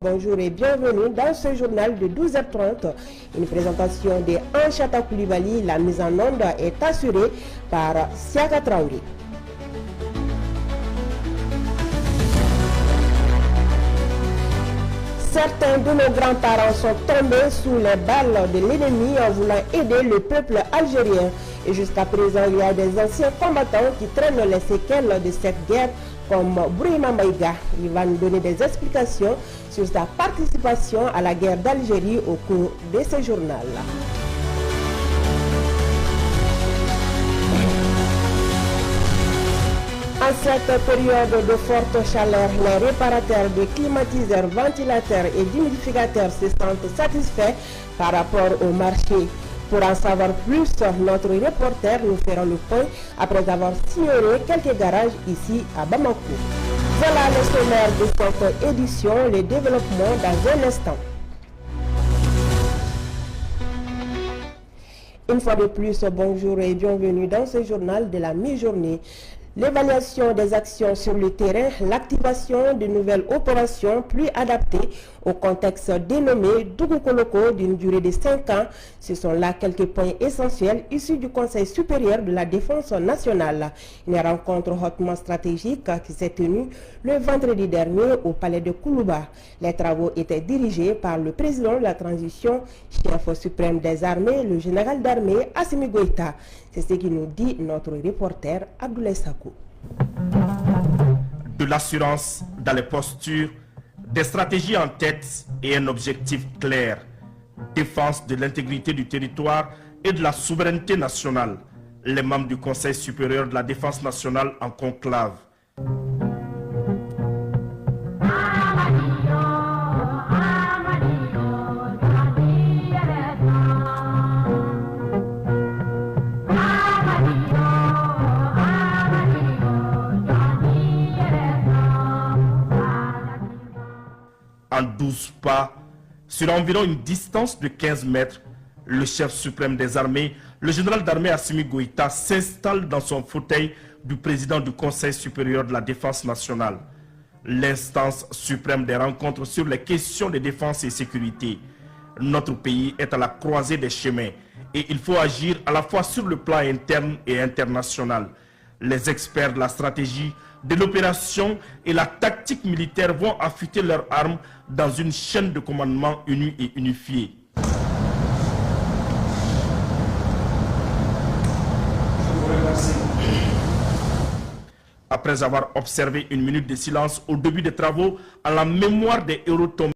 Bonjour et bienvenue dans ce journal de 12h30. Une présentation de Anchata Koulibaly. La mise en onde est assurée par Siaka Traoré. Certains de nos grands-parents sont tombés sous les balles de l'ennemi en voulant aider le peuple algérien. Et jusqu'à présent, il y a des anciens combattants qui traînent les séquelles de cette guerre, comme Brahima Maïga. Il va nous donner des explications sur sa participation à la guerre d'Algérie au cours de ce journal. En cette période de forte chaleur, les réparateurs de climatiseurs, ventilateurs et d'humidificateurs se sentent satisfaits par rapport au marché. Pour en savoir plus, notre reporter nous fera le point après avoir sillonné quelques garages ici à Bamako. Voilà le sommaire de cette édition, les développements dans un instant. Une fois de plus, bonjour et bienvenue dans ce journal de la mi-journée. L'évaluation des actions sur le terrain, l'activation de nouvelles opérations plus adaptées au contexte dénommé Dougoukoloko d'une durée de 5 ans, ce sont là quelques points essentiels issus du Conseil supérieur de la défense nationale. Une rencontre hautement stratégique qui s'est tenue le vendredi dernier au palais de Koulouba. Les travaux étaient dirigés par le président de la transition, chef suprême des armées, le général d'armée Assimi Goïta. C'est ce qui nous dit notre reporter Abdoulaye Sakou. De l'assurance dans les postures, des stratégies en tête et un objectif clair. Défense de l'intégrité du territoire et de la souveraineté nationale. Les membres du Conseil supérieur de la défense nationale en conclave. En 12 pas, sur environ une distance de 15 mètres, le chef suprême des armées, le général d'armée Assimi Goïta, s'installe dans son fauteuil du président du Conseil supérieur de la défense nationale. L'instance suprême des rencontres sur les questions de défense et sécurité. Notre pays est à la croisée des chemins et il faut agir à la fois sur le plan interne et international. Les experts de la stratégie, de l'opération et la tactique militaire vont affûter leurs armes dans une chaîne de commandement unie et unifiée. Après avoir observé une minute de silence au début des travaux, à la mémoire des héros tombés